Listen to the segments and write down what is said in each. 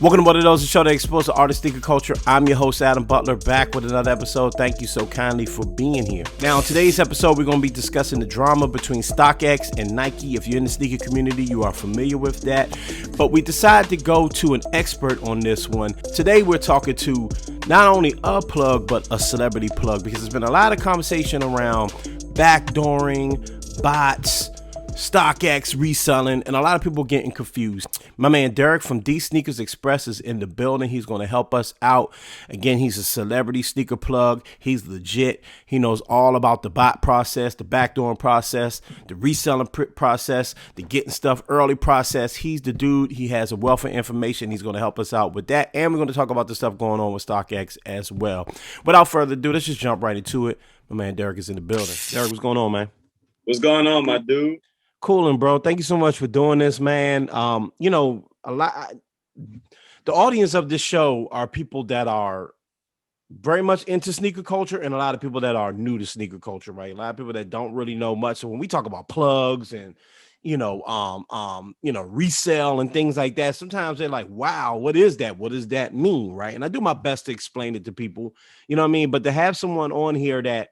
Welcome to one of those show that exposes the artist sneaker culture. I'm your host, Adam Butler, back with another episode. Thank you so kindly for being here. Now, in today's episode, we're going to be discussing the drama between StockX and Nike. If you're in the sneaker community, you are familiar with that. But we decided to go to an expert on this one. Today, we're talking to not only a plug, but a celebrity plug, because there's been a lot of conversation around backdooring, bots, StockX reselling, and a lot of people getting confused. My man Derek from D Sneakers Express is in the building. He's going to help us out. Again, he's a celebrity sneaker plug. He's legit. He knows all about the bot process, the backdooring process, the reselling process, the getting stuff early process. He's the dude. He has a wealth of information. He's going to help us out with that. And we're going to talk about the stuff going on with StockX as well. Without further ado, let's just jump right into it. My man Derek is in the building. Derek, what's going on, man? What's going on, my dude? Coolin', bro. Thank you so much for doing this, man. The audience of this show are people that are very much into sneaker culture and a lot of people that are new to sneaker culture, right? A lot of people that don't really know much. So when we talk about plugs and resale and things like that, sometimes they're like, wow, what is that? What does that mean? Right. And I do my best to explain it to people, you know what I mean? But to have someone on here that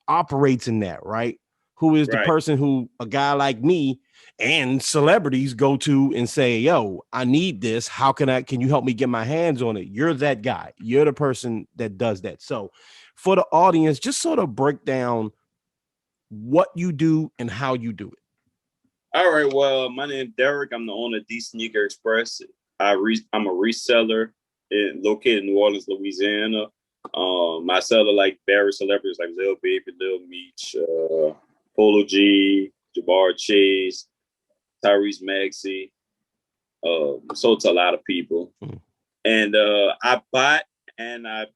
operates in that, right? Who is the person who a guy like me and celebrities go to and say, yo, I need this. Can you help me get my hands on it? You're that guy. You're the person that does that. So for the audience, just sort of break down what you do and how you do it. All right. Well, my name is Derek. I'm the owner of D Sneaker Express. I'm a reseller located in New Orleans, Louisiana. I sell to like various celebrities like Lil Baby, Lil Meech, Polo G, Jabbar Chase, Tyrese Maxey, sold to a lot of people. And I bought and I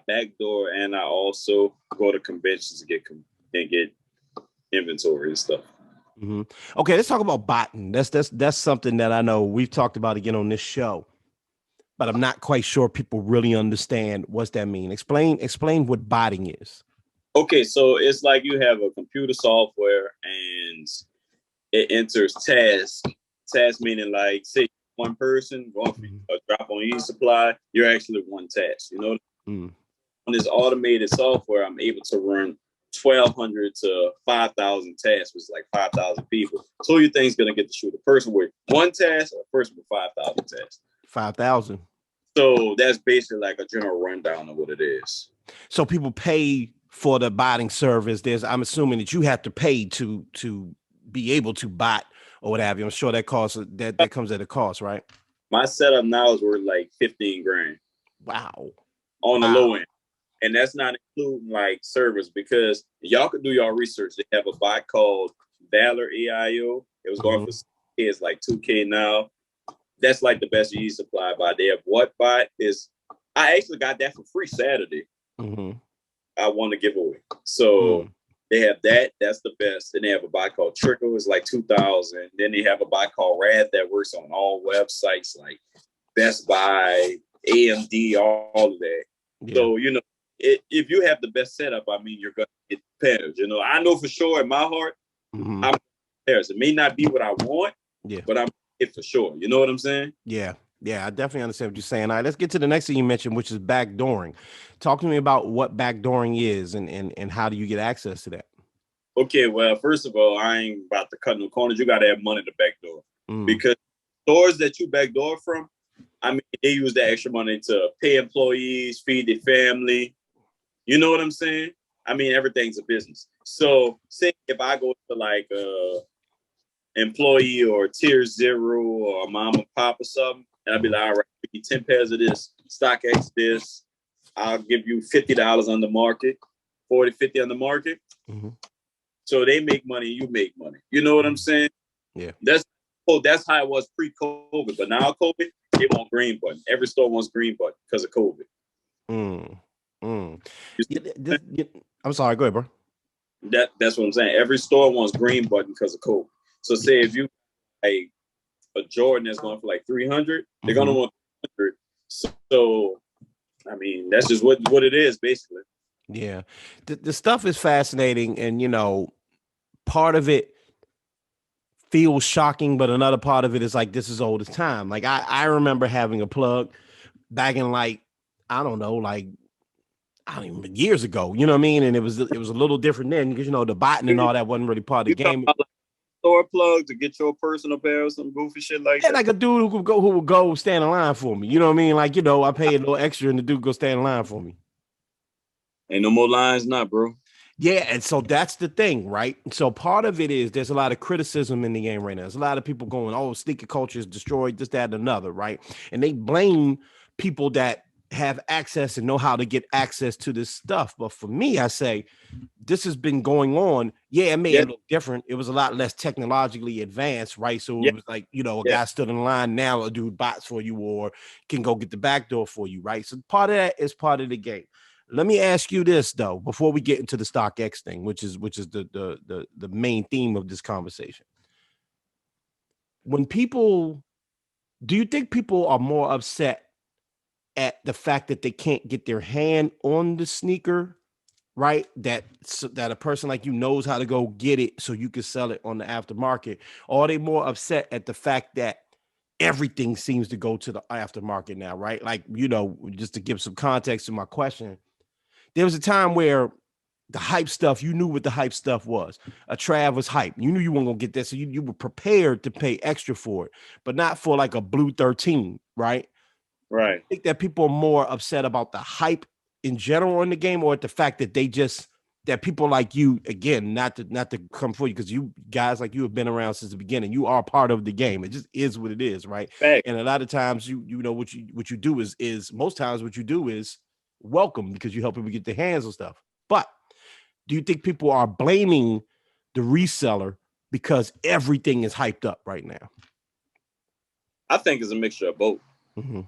backdoor, and I also go to conventions to get inventory and stuff. Mm-hmm. Okay, let's talk about botting. That's something that I know we've talked about again on this show, but I'm not quite sure people really understand what's that mean. Explain what botting is. Okay, so it's like you have a computer software and it enters tasks. Task meaning like, say, one person going for a drop on e-supply, you're actually one task, you know? On this automated software, I'm able to run 1,200 to 5,000 tasks, which is like 5,000 people. So you think's going to get to shoot a person with one task or a person with 5,000 tasks? 5,000. So that's basically like a general rundown of what it is. So people pay for the botting service. I'm assuming that you have to pay to be able to bot or what have you. I'm sure that costs that comes at a cost, right? My setup now is worth like 15 grand. Wow. On the low end. And that's not including like servers, because y'all can do y'all research. They have a bot called Valor AIO. It was going for it's like 2K now. That's like the best e-supply bot. They have what bot is. I actually got that for free Saturday. I won a giveaway. So they have that. That's the best. Then they have a bot called Trickle. It's like 2,000. Then they have a bot called Rad that works on all websites like Best Buy, AMD, all of that. Yeah. So, if you have the best setup, I mean, you're going to get pairs. I know for sure in my heart, I'm pairs. It may not be what I want, but I'm it for sure. You know what I'm saying? Yeah. Yeah, I definitely understand what you're saying. All right, let's get to the next thing you mentioned, which is backdooring. Talk to me about what backdooring is and how do you get access to that? Okay, well, first of all, I ain't about to cut no corners. You got to have money to backdoor. Because stores that you backdoor from, I mean, they use the extra money to pay employees, feed their family. You know what I'm saying? I mean, everything's a business. So say if I go to like employee or tier 0 or mom and pop or something, and I'll be like, all right, give me 10 pairs of this, StockX this, I'll give you $50 on the market, 40, 50 on the market. So they make money, you make money. You know what I'm saying? Yeah. That's how it was pre-COVID. But now COVID, they want green button. Every store wants green button because of COVID. I'm sorry, go ahead, bro. That's what I'm saying. Every store wants green button because of COVID. So say if you a Jordan that's going for like 300, they're gonna want 100. So I mean, that's just what it is basically. Yeah, the stuff is fascinating, and part of it feels shocking, but another part of it is like this is old as time. Like I remember having a plug back in like I don't know, like I don't even years ago. You know what I mean? And it was a little different then because the botting and all that wasn't really part of the You talking game. about like store plug to get your personal pair or some goofy shit like Yeah, that? like a dude who would go stand in line for me. You know what I mean? Like I paid a little extra and the dude go stand in line for me. Ain't no more lines, not, bro. Yeah, and so that's the thing, right? So part of it is there's a lot of criticism in the game right now. There's a lot of people going, "Oh, sneaker culture is destroyed," this, that, and another, right? And they blame people that have access and know how to get access to this stuff. But for me, I say this has been going on. Yeah, it may Yeah, look different. It was a lot less technologically advanced, right? So yeah, it was like, a yeah. guy stood in line. Now a dude bots for you or can go get the back door for you, right? So part of that is part of the game. Let me ask you this though, before we get into the StockX thing, which is the main theme of this conversation. When people, do you think people are more upset at the fact that they can't get their hand on the sneaker, right? That a person like you knows how to go get it so you can sell it on the aftermarket, or are they more upset at the fact that everything seems to go to the aftermarket now, right? Like, just to give some context to my question, there was a time where the hype stuff, you knew what the hype stuff was. A Trav was hype. You knew you weren't gonna get that, so you were prepared to pay extra for it, but not for like a blue 13, right? I Right. think that people are more upset about the hype in general in the game, or at the fact that that people like you, again, not to come for you, because you guys like you have been around since the beginning. You are part of the game. It just is what it is, right? Fact. And a lot of times you know what you do is most times what you do is welcome, because you help people get their hands on stuff. But do you think people are blaming the reseller because everything is hyped up right now? I think it's a mixture of both. Mm-hmm.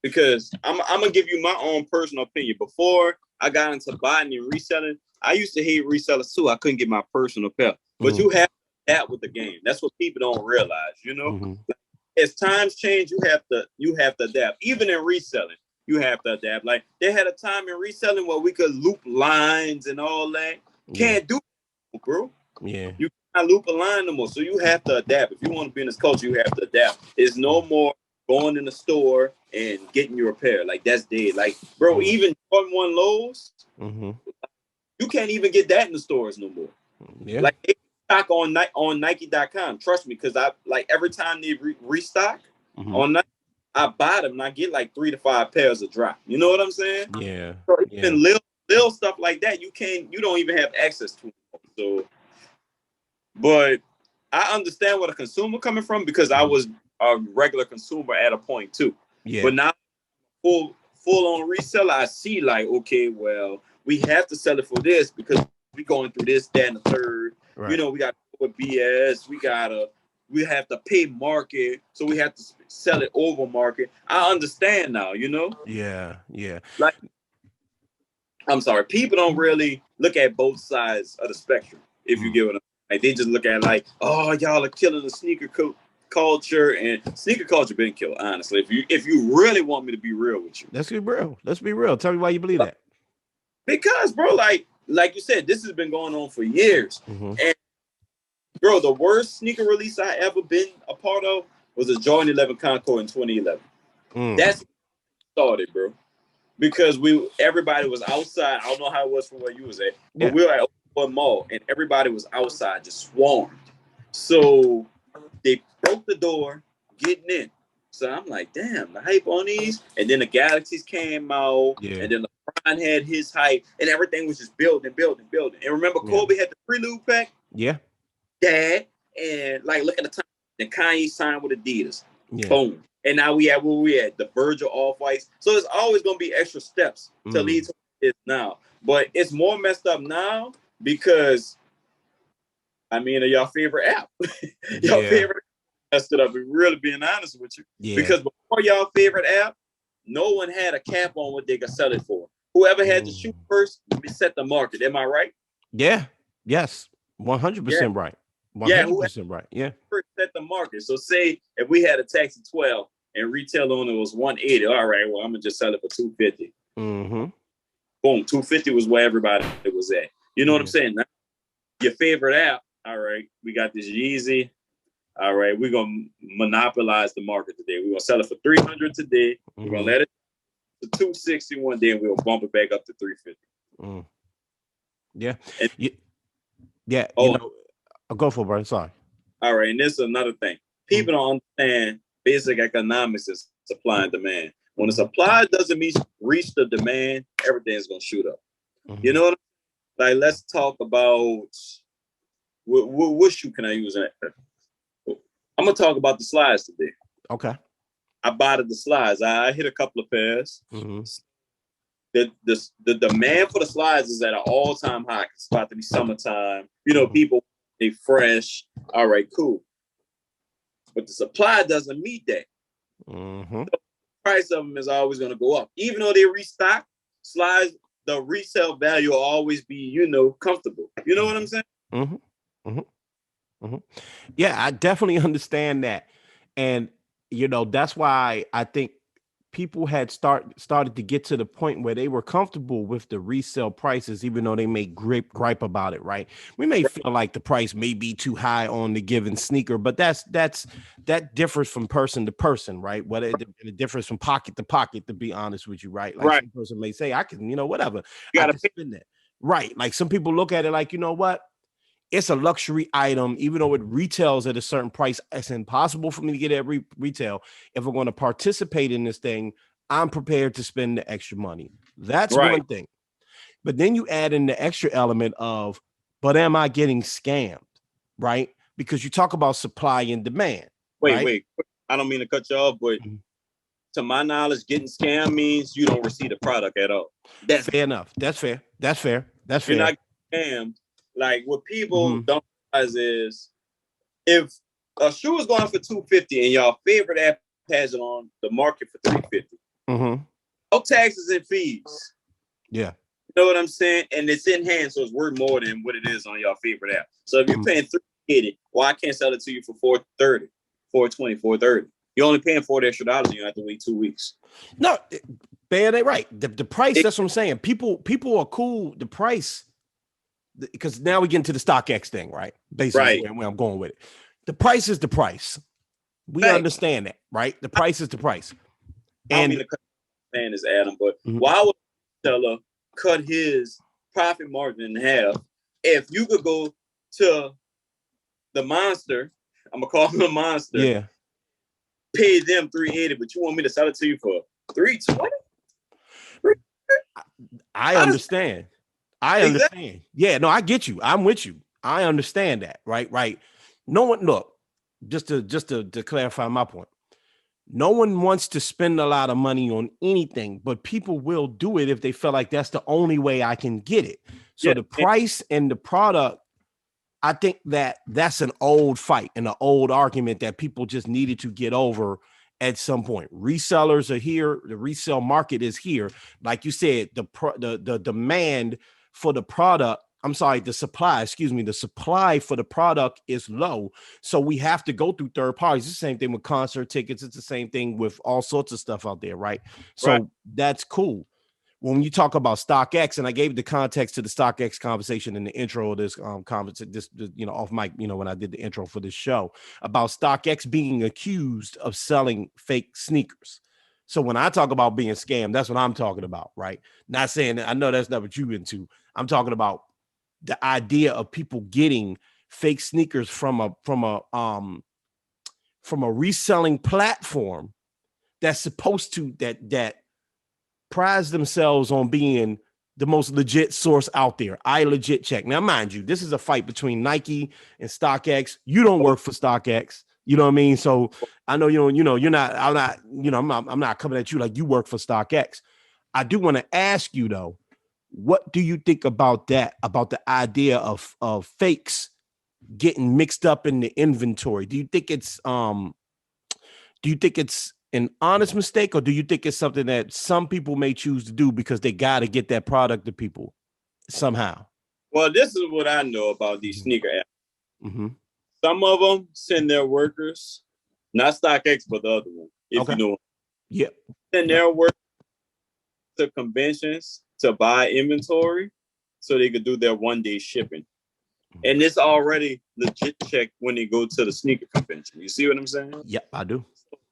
Because I'm gonna give you my own personal opinion. Before I got into buying and reselling, I used to hate resellers too. I couldn't get my personal pair. But Mm-hmm. you have that with the game. That's what people don't realize. Mm-hmm. As times change, you have to adapt. Even in reselling, you have to adapt. Like they had a time in reselling where we could loop lines and all that. Can't do it, bro. Yeah. You cannot loop a line no more. So you have to adapt. If you want to be in this culture, you have to adapt. It's no more going in the store and getting your pair. Like that's dead. Like, bro, even Jordan 1 lows, you can't even get that in the stores no more. Yeah. Like they stock on Nike.com. Trust me, because I like every time they restock on Nike, I buy them and I get like 3 to 5 pairs of drop. You know what I'm saying? Yeah. So even little stuff like that, you don't even have access to. So, but I understand where the consumer coming from, because I was a regular consumer at a point too. Yeah. But now full on reseller, I see like, okay, well, we have to sell it for this because we going through this, that, and the third. Right. We got with BS. We have to pay market, so we have to sell it over market. I understand now, Yeah. Like, I'm sorry, people don't really look at both sides of the spectrum. If you get what I'm saying. Like, they just look at it like, oh, y'all are killing the sneaker culture, and sneaker culture been killed, honestly. If you really want me to be real with you. Let's be real. Let's be real. Tell me why you believe that. Because, bro, like you said, this has been going on for years. And, bro, the worst sneaker release I ever been a part of was a Jordan 11 Concord in 2011. That's started, bro. Because everybody was outside. I don't know how it was from where you was at, but we were at one mall, and everybody was outside, just swarmed. So they broke the door, getting in. So I'm like, damn, the hype on these. And then the Galaxies came out, and then LeBron had his hype, and everything was just building. And remember, Kobe had the prelude pack? Yeah. Dad, and like, look at the time. Then Kanye signed with Adidas. Yeah. Boom. And now we at where we at, the Virgil Off-Whites. So it's always going to be extra steps to lead to it now. But it's more messed up now because, I mean, y'all favorite app. Y'all favorite messed it up. We're really being honest with you. Yeah. Because before y'all favorite app, no one had a cap on what they could sell it for. Whoever had to shoot first set the market. Am I right? Yeah. Yes. 100% right. 100% right. Yeah. First set the market. So say if we had a tax of 12 and retail on it was 180, all right, well, I'm gonna just sell it for 250. Boom, 250 was where everybody was at. You know what I'm saying? Now, your favorite app, all right, we got this Yeezy. All right, we're gonna monopolize the market today. We're gonna sell it for 300 today. We're gonna let it to 260 one day, and we'll bump it back up to 350. Yeah, And, yeah. You know, I'll go for it, bro. Sorry. All right, and this is another thing. People don't understand basic economics is supply and demand. When the supply doesn't reach the demand, everything's gonna shoot up. You know what I mean? Like, let's talk about what shoe can I use? I'm gonna talk about the slides today. Okay. I bought the slides. I hit a couple of pairs. The demand for the slides is at an all-time high. It's about to be summertime. You know, people, they fresh. All right, cool. But the supply doesn't meet that. So the price of them is always going to go up. Even though they restock slides, the resale value will always be, you know, comfortable. You know what I'm saying? Yeah, I definitely understand that. And, you know, that's why I think people had started to get to the point where they were comfortable with the resale prices, even though they may gripe about it, right? We may feel like the price may be too high on the given sneaker, but that differs from person to person, right? Whether it differs from pocket to pocket, to be honest with you, right? Like some person may say, I can, you know, whatever. You I can spend that. Right. Like some people look at it like, you know what? It's a luxury item, even though it retails at a certain price. It's impossible for me to get it at retail. If we're going to participate in this thing, I'm prepared to spend the extra money. That's one thing. But then you add in the extra element of, but am I getting scammed? Right? Because you talk about supply and demand. Wait. I don't mean to cut you off, but to my knowledge, getting scammed means you don't receive the product at all. That's fair enough. That's fair. You're not scammed. Like, what people don't realize is, if a shoe is going for $250 and your favorite app has it on the market for $350, no taxes and fees. Yeah. You know what I'm saying? And it's in hand, so it's worth more than what it is on your favorite app. So if you're paying $380, well, I can't sell it to you for $430, $420, $430. You're only paying $40 extra, and you have to wait 2 weeks. No, man, they right. The price, that's what I'm saying. People are cool. The price, because now we get into the StockX thing, right? Basically, where I'm going with it. The price is the price. We understand that, right? The price is the price. And I don't mean to cut man is Adam, but why would a seller cut his profit margin in half if you could go to the monster? I'm gonna call him the monster. Yeah. Pay them $380, but you want me to sell it to you for $320? I understand. Understand. Yeah, no, I get you. I'm with you. I understand that. Right. No one, look, just to clarify my point. No one wants to spend a lot of money on anything, but people will do it if they feel like that's the only way I can get it. So the price and the product, I think that's an old fight and an old argument that people just needed to get over at some point. Resellers are here. The resale market is here. Like you said, the demand for the product, the supply for the product is low. So we have to go through third parties. It's the same thing with concert tickets. It's the same thing with all sorts of stuff out there, right? So that's cool. When you talk about StockX, and I gave the context to the StockX conversation in the intro of this off mic, when I did the intro for this show, about StockX being accused of selling fake sneakers. So when I talk about being scammed, that's what I'm talking about, right? Not saying that I know that's not what you're into. I'm talking about the idea of people getting fake sneakers from a reselling platform that's supposed to that prize themselves on being the most legit source out there. I legit check. Now, mind you, this is a fight between Nike and StockX. You don't work for StockX. You know what I mean? So I know you're not, I'm not coming at you like you work for StockX. I do want to ask you though, what do you think about that? About the idea of fakes getting mixed up in the inventory? Do you think it's an honest mistake, or do you think it's something that some people may choose to do because they got to get that product to people somehow? Well, this is what I know about these sneaker apps. Some of them send their workers, not StockX, but the other one, if you know. Yeah. Send their workers to conventions to buy inventory so they could do their one-day shipping. And it's already legit checked when they go to the sneaker convention. You see what I'm saying? Yep, I do.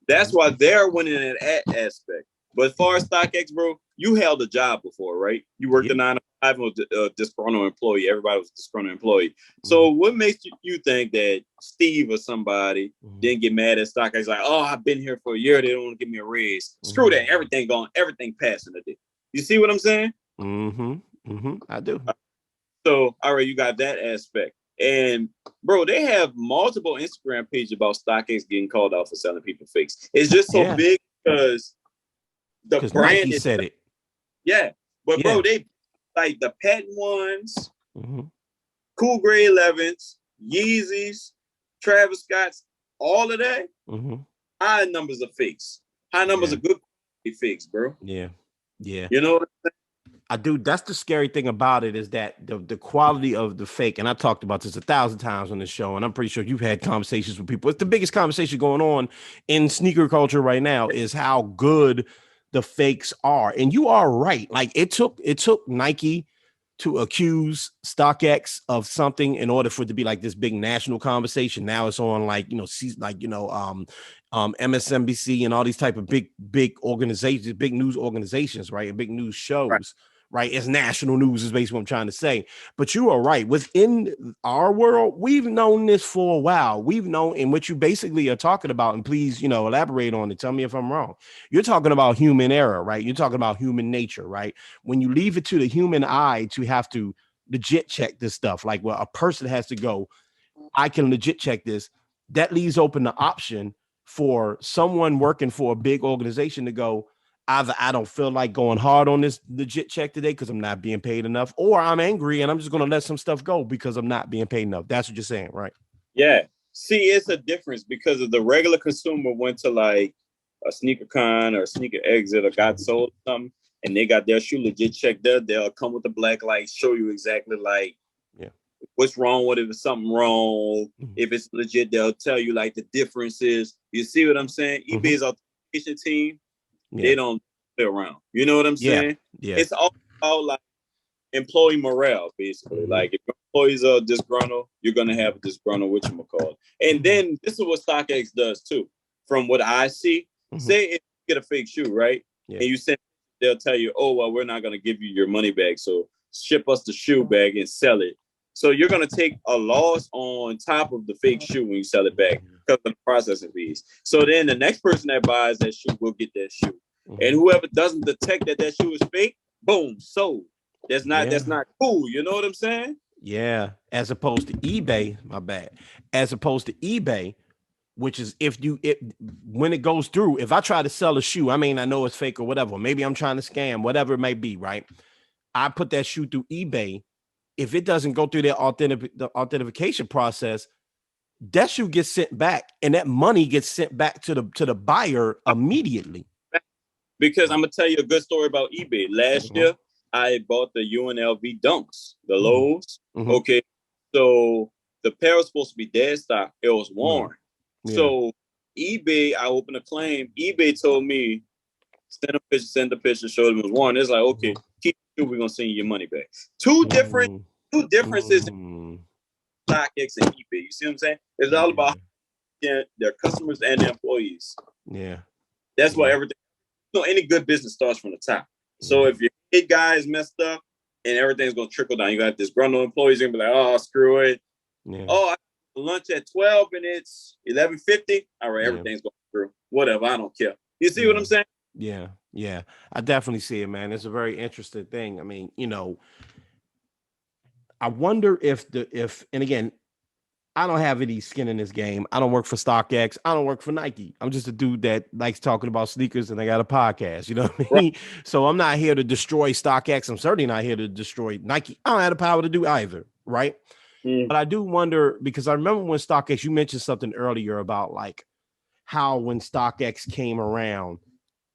That's why they're winning in that aspect. But as far as StockX, bro, you held a job before, right? You worked a 9 to 5 and was a disgruntled employee. Everybody was a disgruntled employee. So what makes you think that Steve or somebody didn't get mad at StockX? Like, oh, I've been here for a year. They don't want to give me a raise. Screw that. Everything gone. Everything passing today. You see what I'm saying? I do. So, all right, you got that aspect. And bro, they have multiple Instagram pages about StockX getting called out for selling people fakes. It's just so big because the brand Nike said it. Yeah. But bro, they like the patent ones, Cool Grey 11s, Yeezys, Travis Scott's, all of that. High numbers of fakes. High numbers of good fakes, bro. Yeah. You know what I'm saying? I do. That's the scary thing about it is that the quality of the fake, and I talked about this 1,000 times on the show, and I'm pretty sure you've had conversations with people. It's the biggest conversation going on in sneaker culture right now is how good the fakes are. And you are right. Like it took Nike to accuse StockX of something in order for it to be like this big national conversation. Now it's on MSNBC and all these type of big organizations, big news organizations, right? And big news shows, right? It's national news is basically what I'm trying to say. But you are right. Within our world, we've known this for a while. We've known in what you basically are talking about, and please, elaborate on it. Tell me if I'm wrong. You're talking about human error, right? You're talking about human nature, right? When you leave it to the human eye to have to legit check this stuff, like where a person has to go, I can legit check this. That leaves open the option for someone working for a big organization to go, either I don't feel like going hard on this legit check today because I'm not being paid enough, or I'm angry and I'm just going to let some stuff go because I'm not being paid enough. That's what you're saying, right? Yeah. See, it's a difference because of the regular consumer went to like a sneaker con or a sneaker exit or got sold something and they got their shoe legit checked there. They'll come with the black lights, show you exactly like what's wrong with it, if something wrong. If it's legit, they'll tell you like the differences. You see what I'm saying? eBay's authentication team, they don't play around. You know what I'm saying? Yeah. It's all about like employee morale, basically. Like if employees are disgruntled, you're gonna have a disgruntled whatchamacallit. And then this is what StockX does too. From what I see, say if you get a fake shoe, right? And you send, they'll tell you, oh well, we're not gonna give you your money back, so ship us the shoe back and sell it. So you're gonna take a loss on top of the fake shoe when you sell it back because of the processing fees. So then the next person that buys that shoe will get that shoe. And whoever doesn't detect that shoe is fake, boom, sold. That's not cool. You know what I'm saying? Yeah. As opposed to eBay, my bad. As opposed to eBay, which is when it goes through, if I try to sell a shoe, I mean, I know it's fake or whatever. Maybe I'm trying to scam, whatever it may be, right? I put that shoe through eBay. If it doesn't go through the authentication process, that shoe gets sent back, and that money gets sent back to the buyer immediately. Because I'm gonna tell you a good story about eBay. Last year, I bought the UNLV Dunks, the lows. Okay, so the pair was supposed to be dead stock. It was worn. So eBay, I opened a claim. eBay told me send a picture, show them it was worn. It's like, okay, keep it. We're gonna send you your money back. Two differences in StockX and eBay. You see what I'm saying? It's all about their customers and their employees. Yeah, that's why everything. Any good business starts from the top. So if your head guy is messed up and everything's gonna trickle down, you got disgruntled employees gonna be like, oh, screw it. Oh, I have lunch at 12 and it's 11:50. All right, everything's going through. Whatever, I don't care. You see what I'm saying? Yeah. I definitely see it, man. It's a very interesting thing. I mean, I wonder if and again, I don't have any skin in this game. I don't work for StockX. I don't work for Nike. I'm just a dude that likes talking about sneakers and I got a podcast. You know what I mean? Right. So I'm not here to destroy StockX. I'm certainly not here to destroy Nike. I don't have the power to do either. Right. But I do wonder, because I remember when StockX, you mentioned something earlier about like how when StockX came around,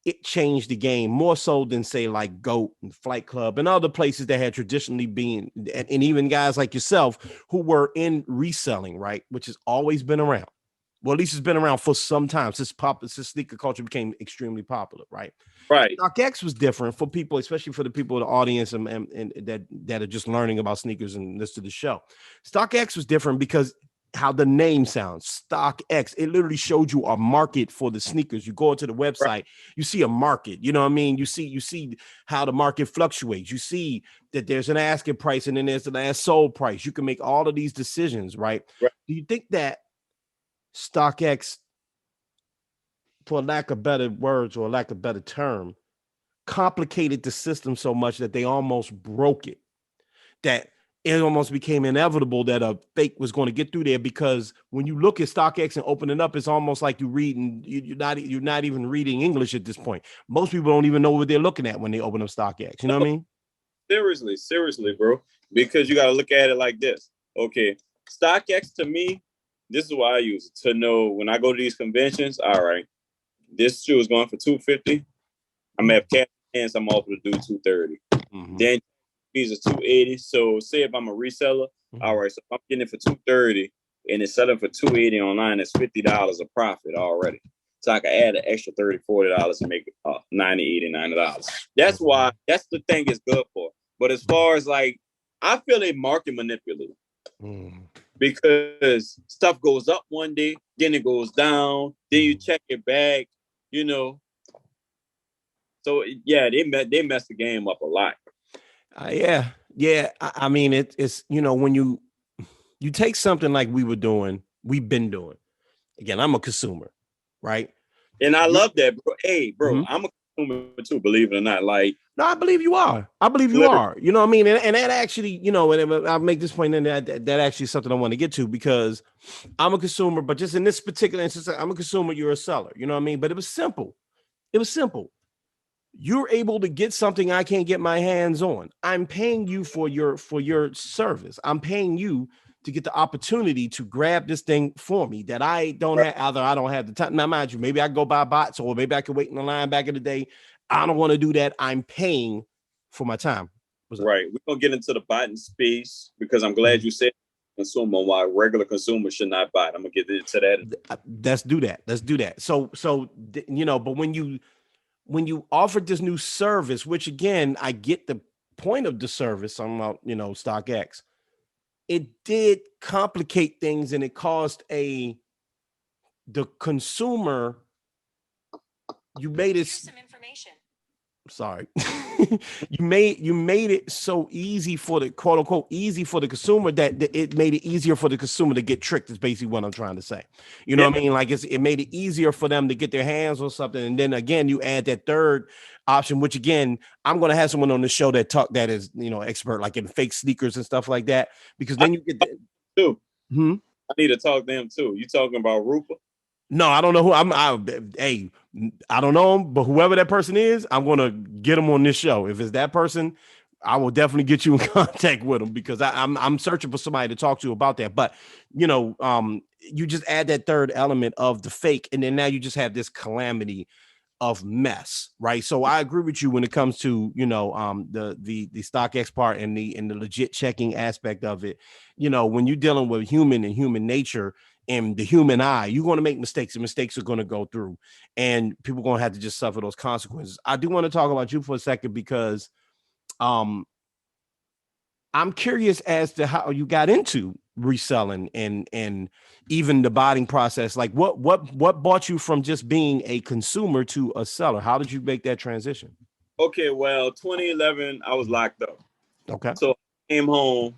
it changed the game more so than say like GOAT and Flight Club and other places that had traditionally been, and even guys like yourself who were in reselling, right? Which has always been around. Well, at least it's been around for some time since sneaker culture became extremely popular, right? Right. StockX was different for people, especially for the people in the audience and that are just learning about sneakers and listen to the show. StockX was different because how the name sounds, StockX. It literally showed you a market for the sneakers. You go to the website, Right. you see a market. You know what I mean? You see how the market fluctuates. You see that there's an asking price and then there's the last sold price. You can make all of these decisions, right? Right. Do you think that StockX, for lack of better words or lack of better term, complicated the system so much that they almost broke it, that it almost became inevitable that a fake was going to get through there? Because when you look at StockX and open it up, it's almost like you're not even reading English at this point. Most people don't even know what they're looking at when they open up StockX. You know what I mean? Seriously, bro. Because you got to look at it like this. Okay, StockX to me, this is why I use it to know when I go to these conventions. All right, this shoe is going for $250. I'm at cash hands. I'm offered to do $230. Mm-hmm. Then fees are $280. So say if I'm a reseller, all right, so if I'm getting it for $230 and it's selling for $280 online, that's $50 of profit already. So I can add an extra $30, $40 and make it $90, $80, $90. That's why, that's the thing it's good for. But as far as like, I feel they market manipulative because stuff goes up one day, then it goes down, then you check it back, you know. So yeah, they messed the game up a lot. Yeah. I mean, it's when you take something like we've been doing. Again, I'm a consumer, right? And I love that, bro. Hey, bro, I'm a consumer too, believe it or not. Like, no, I believe you are. You know what I mean? And that actually, and I'll make this point in that actually is something I want to get to, because I'm a consumer, but just in this particular instance, I'm a consumer, you're a seller. You know what I mean? But it was simple. You're able to get something I can't get my hands on. I'm paying you for your service. I'm paying you to get the opportunity to grab this thing for me that I don't have. Either I don't have the time. Now, mind you, maybe I can go buy bots, or maybe I can wait in the line back in the day. I don't want to do that. I'm paying for my time. Right. We're going to get into the botting space, because I'm glad you said consumer, why regular consumers should not buy it. I'm going to get into that. Let's do that. So, but when you offered this new service, which again, I get the point of the service, I'm about, StockX, it did complicate things, and it caused the consumer, you made it some information. Sorry. you made it so easy for the quote unquote easy for the consumer that it made it easier for the consumer to get tricked, is basically what I'm trying to say. You know what I mean? Like it made it easier for them to get their hands on something. And then again, you add that third option, which again, I'm going to have someone on the show that is, expert like in fake sneakers and stuff like that, because then you get that too. I need to talk to them too. You talking about Rupa? No, I don't know who I don't know him, but whoever that person is, I'm going to get him on this show. If it's that person, I will definitely get you in contact with him, because I'm searching for somebody to talk to about that. But, you just add that third element of the fake, and then now you just have this calamity of mess, right? So I agree with you when it comes to, the StockX part and the legit checking aspect of it. When you're dealing with human and human nature, and the human eye, you're going to make mistakes, and mistakes are going to go through, and people are going to have to just suffer those consequences. I do want to talk about you for a second, because I'm curious as to how you got into reselling and even the botting process. Like what brought you from just being a consumer to a seller? How did you make that transition? Okay, well, 2011, I was locked up. Okay. So I came home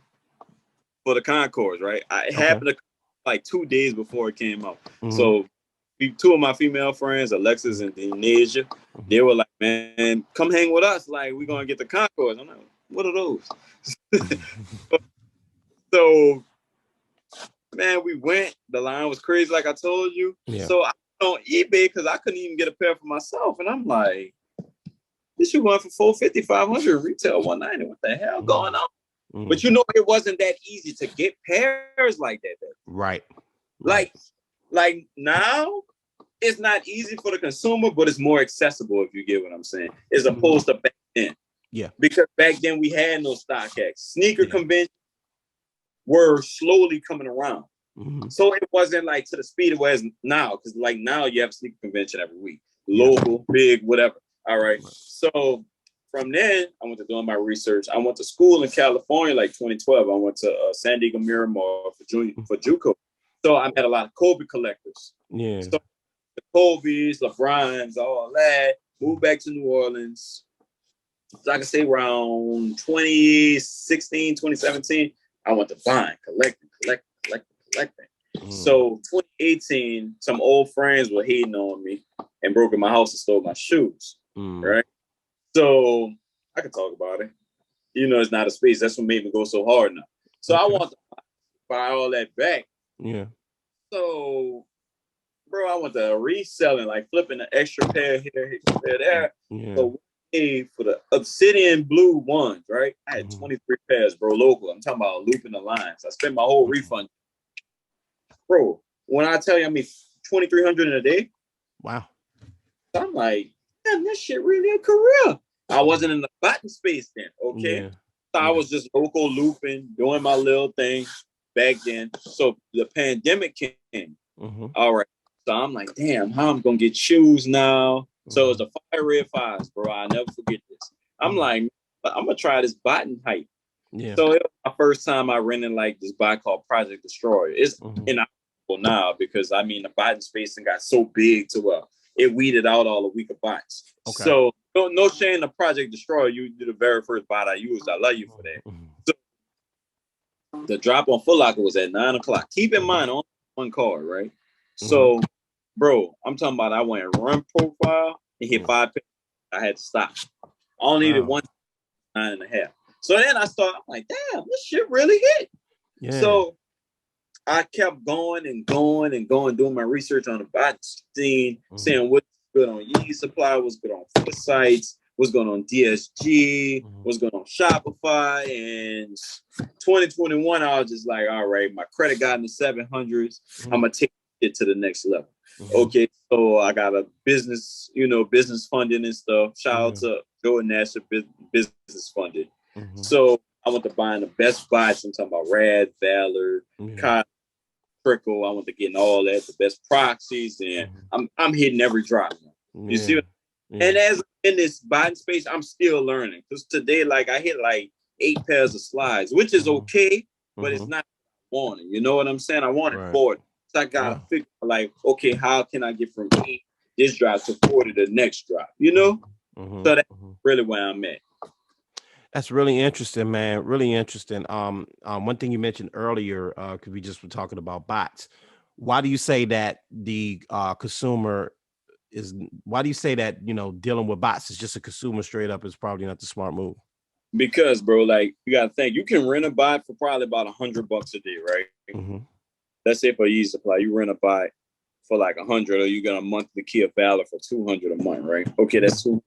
for the Concourse, right? It happened to like 2 days before it came out. So two of my female friends, Alexis and Denasia, they were like, man, come hang with us. Like, we're going to get the Concourse. I'm like, what are those? So, man, we went. The line was crazy, like I told you. Yeah. So I went on eBay because I couldn't even get a pair for myself. And I'm like, this shoe going for $450, $500, retail $190. What the hell going on? But it wasn't that easy to get pairs like that. Right. Like now, it's not easy for the consumer, but it's more accessible, if you get what I'm saying, as opposed to back then. Yeah. Because back then we had no StockX. Sneaker conventions were slowly coming around. So it wasn't like to the speed it was now, because like now you have a sneaker convention every week, local, big, whatever. All right. So from then, I went to doing my research. I went to school in California, like 2012. I went to San Diego Miramar for JUCO. So I met a lot of Kobe collectors. Yeah. So the Kobe's, LeBron's, all that. Moved back to New Orleans. So I can say around 2016, 2017, I went to buying, collecting. So 2018, some old friends were hating on me and broke in my house and stole my shoes. Right. So I can talk about it. You know, it's not a space. That's what made me go so hard now. So I want to buy all that back. Yeah. So, bro, I went to reselling, like flipping an extra pair here, there. Yeah. So for the obsidian blue ones, right? I had 23 pairs, bro, local. I'm talking about looping the lines. I spent my whole refund. Bro, when I tell you I made $2,300 in a day. Wow. So I'm like, damn, this shit really a career. I wasn't in the button space then, okay? Yeah. So I was just local looping, doing my little thing back then. So the pandemic came. All right. So I'm like, damn, how I'm gonna get shoes now? So it's a fire red fives, bro. I'll never forget this. I'm like, I'm gonna try this button hype. Yeah. So it was my first time I rented like this bike called Project Destroyer. It's inoperable now because I mean the button space got so big to it weeded out all the weaker bots. Okay. So no shame to Project Destroyer. You did the very first bot I used. I love you for that. So the drop on Foot Locker was at 9 o'clock. Keep in mind on one card, right? So, bro, I'm talking about I went run profile and hit 5 picks. I had to stop. I only needed 9.5. So then I started, I'm like, damn, this shit really hit. Yeah. So I kept going and going and going, doing my research on the bot scene, saying what's good on Yeezy Supply, what's good on Foot Sites, what's going on DSG, what's going on Shopify. And 2021, I was just like, all right, my credit got in the 700s. I'm going to take it to the next level. Okay, so I got a business, business funding and stuff. Shout out to Jordan Nash, business funded. So I went to buying the best bots. I'm talking about Rad, Valor, Kyle, Trickle. I went to getting all that, the best proxies, and I'm hitting every drop. You see what? And as in this botting space, I'm still learning. Because today, like I hit like 8 pairs of slides, which is okay, but it's not what I wanted. You know what I'm saying? I wanted 40. So I gotta figure like, okay, how can I get from 8 this drop to 40 the next drop? So that's really where I'm at. That's really interesting, man. Really interesting. One thing you mentioned earlier, because we just were talking about bots. Why do you say that the consumer is? Why do you say that dealing with bots is just a consumer straight up is probably not the smart move? Because, bro, like you gotta think you can rent a bot for probably about $100 a day, right? Let's say for Yeezy Supply, you rent a bot for like 100, or you get a monthly key of Valor for 200 a month, right? Okay, that's two.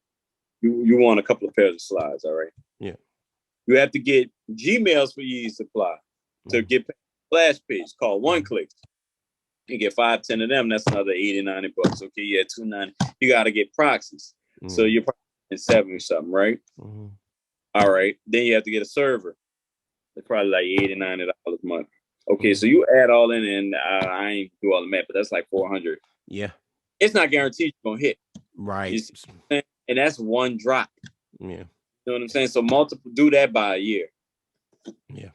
You want a couple of pairs of slides, all right? Yeah. You have to get Gmails for Yeezy Supply to get flash page called One Click. You get 5, 10 of them. That's another $80, $90. Okay, yeah, $290. You got to get proxies. So you're probably in 70 something, right? All right. Then you have to get a server. It's probably like $80, $90 a month. Okay, so you add all in, and I ain't do all the math, but that's like 400. Yeah. It's not guaranteed you're going to hit. Right. And that's one drop. Yeah. You know what I'm saying? So do that by a year. Yeah.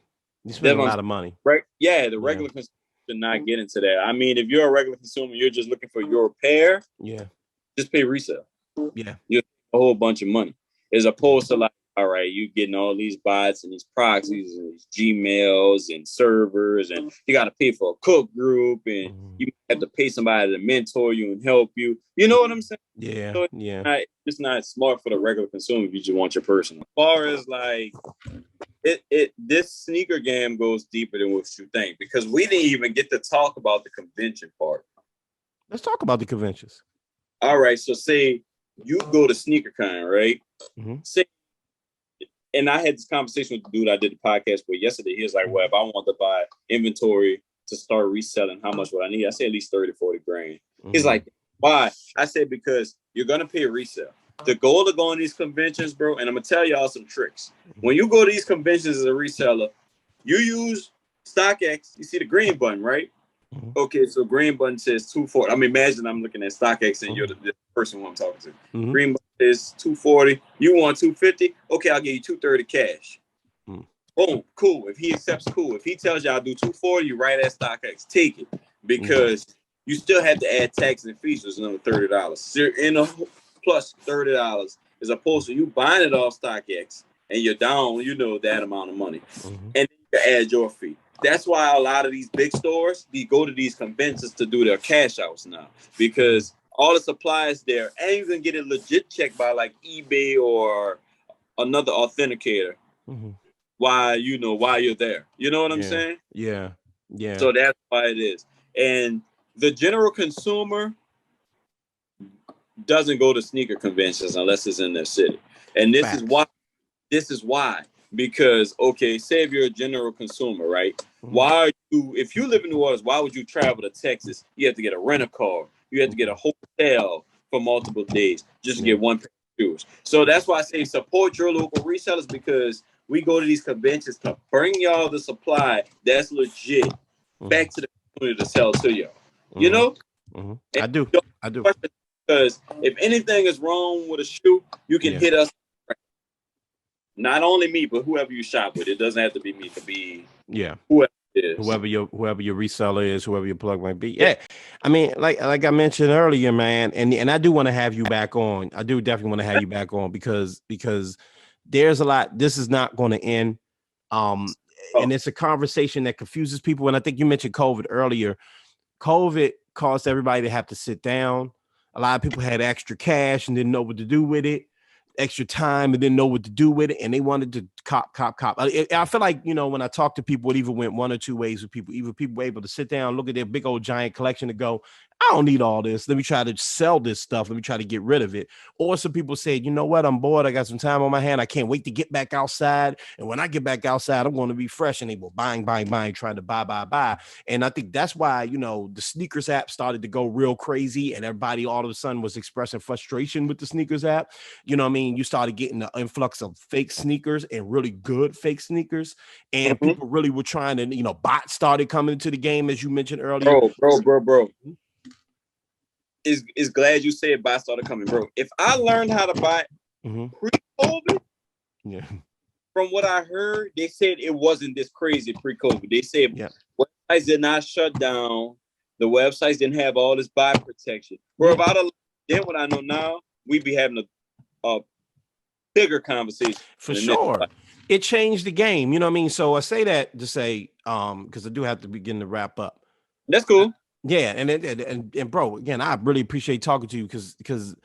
You spend a lot of money. Right? Yeah, the regular consumer should not get into that. I mean, if you're a regular consumer, you're just looking for your pair. Yeah. Just pay resale. Yeah. You have a whole bunch of money. As opposed to like, all right, you getting all these bots and these proxies and these Gmails and servers, and you got to pay for a cook group, and you have to pay somebody to mentor you and help you. You know what I'm saying? Yeah, so it's not smart for the regular consumer if you just want your personal. As far as like, this sneaker game goes deeper than what you think, because we didn't even get to talk about the convention part. Let's talk about the conventions. All right, so say you go to SneakerCon, right? Say. And I had this conversation with the dude I did the podcast with yesterday. He was like, well, if I want to buy inventory to start reselling, how much would I need? I said at least 30, 40 grand. He's like, why? I said, because you're going to pay a resale. The goal of going to these conventions, bro, and I'm going to tell y'all some tricks. When you go to these conventions as a reseller, you use StockX. You see the green button, right? Okay, so green button says 240. I mean, imagine I'm looking at StockX and you're the person who I'm talking to. Green button says 240. You want 250? Okay, I'll give you 230 cash. Boom, cool. If he accepts, cool. If he tells you I'll do 240, you right at StockX. Take it, because you still have to add tax and fees, which is another $30. So you're in a plus $30, as opposed to you buying it off StockX and you're down, that amount of money, and you add your fee. That's why a lot of these big stores, they go to these conventions to do their cash outs now, because all the supplies there, and you can get it legit checked by like eBay or another authenticator. Why you're there. You know what I'm saying? Yeah. So that's why it is. And the general consumer doesn't go to sneaker conventions unless it's in their city. And this is why. Because, okay, say if you're a general consumer, right? If you live in New Orleans, why would you travel to Texas? You have to get a rental car. You have to get a hotel for multiple days just to get one pair of shoes. So that's why I say support your local resellers, because we go to these conventions to bring y'all the supply that's legit back to the community to sell to y'all. You know? I do. Because if anything is wrong with a shoe, you can hit us. Not only me, but whoever you shop with. It doesn't have to be me. It could be whoever it is. Whoever your reseller is, whoever your plug might be. Yeah. I mean, like I mentioned earlier, man, and I do want to have you back on. I do definitely want to have you back on because there's a lot. This is not going to end. And it's a conversation that confuses people. And I think you mentioned COVID earlier. COVID caused everybody to have to sit down. A lot of people had extra cash and didn't know what to do with it. Extra time and didn't know what to do with it, and they wanted to cop. I feel like, when I talk to people, it even went one or two ways with people. Either people were able to sit down, look at their big old giant collection and go, I don't need all this. Let me try to sell this stuff. Let me try to get rid of it. Or some people said, you know what? I'm bored. I got some time on my hand. I can't wait to get back outside. And when I get back outside, I'm going to be fresh. And they were buying, trying to buy. And I think that's why, the sneakers app started to go real crazy. And everybody all of a sudden was expressing frustration with the sneakers app. You know what I mean? You started getting the influx of fake sneakers and really good fake sneakers. And people really were trying to, bots started coming into the game, as you mentioned earlier. Bro. Is glad you said bots started coming, bro. If I learned how to buy pre-COVID, from what I heard, they said it wasn't this crazy pre-COVID. They said websites did not shut down. The websites didn't have all this buy protection. Bro, if I'd have did what I know now, we'd be having a bigger conversation. For sure. It changed the game. You know what I mean? So I say that to say, because I do have to begin to wrap up. That's cool. Yeah, and bro, again, I really appreciate talking to you because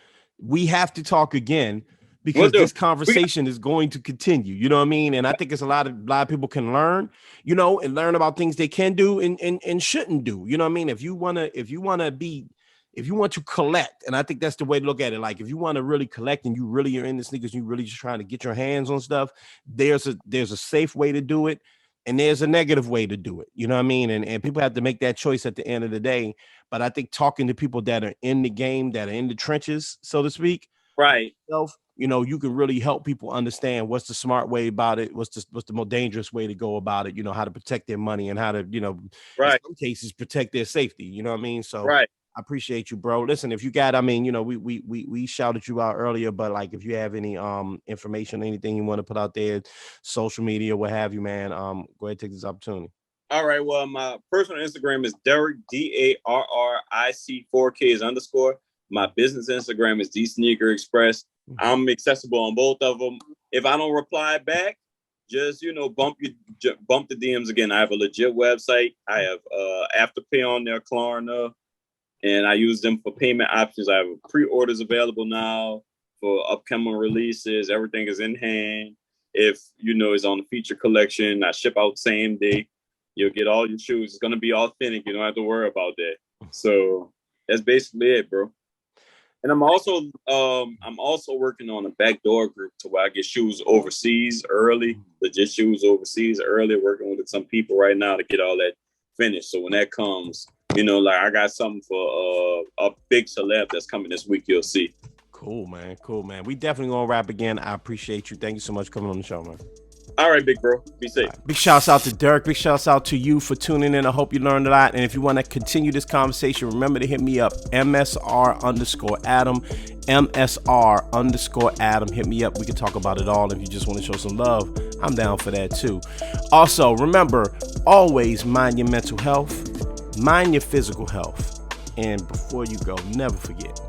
we have to talk again, because this conversation is going to continue. You know what I mean? And I think it's a lot of people can learn, and learn about things they can do and shouldn't do. You know what I mean? If you want to collect, and I think that's the way to look at it. Like, if you want to really collect and you really are in the sneakers, you really just trying to get your hands on stuff, there's a safe way to do it. And there's a negative way to do it. You know what I mean? And people have to make that choice at the end of the day. But I think talking to people that are in the game, that are in the trenches, so to speak, right? You can really help people understand what's the smart way about it, what's the more dangerous way to go about it, how to protect their money and how to, in some cases protect their safety. You know what I mean? So I appreciate you, bro. Listen, if you got, we shouted you out earlier, but like, if you have any information, anything you want to put out there, social media, what have you, man, go ahead and take this opportunity. All right. Well, my personal Instagram is Derrick, DARRIC4K_. My business Instagram is DSneakerExpress. I'm accessible on both of them. If I don't reply back, just bump the DMs again. I have a legit website. I have Afterpay on there, Klarna. And I use them for payment options. I have pre-orders available now for upcoming releases. Everything is in hand. If it's on the feature collection, I ship out same day. You'll get all your shoes. It's gonna be authentic. You don't have to worry about that. So that's basically it, bro. And I'm also working on a backdoor group to where I get shoes overseas early, legit shoes overseas early. Working with some people right now to get all that finished. So when that comes, I got something for a big celeb that's coming this week. You'll see. Cool, man. We definitely gonna wrap again. I appreciate you. Thank you so much for coming on the show, man. All right, big bro. Be safe. Big shouts out to Dirk. Big shouts out to you for tuning in. I hope you learned a lot. And if you want to continue this conversation, remember to hit me up, MSR_Adam, MSR_Adam. Hit me up. We can talk about it all. If you just want to show some love, I'm down for that too. Also, remember, always mind your mental health, mind your physical health. And before you go, never forget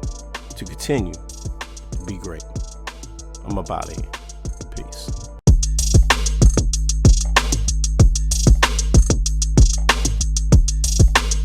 to continue to be great. I'm up out of here.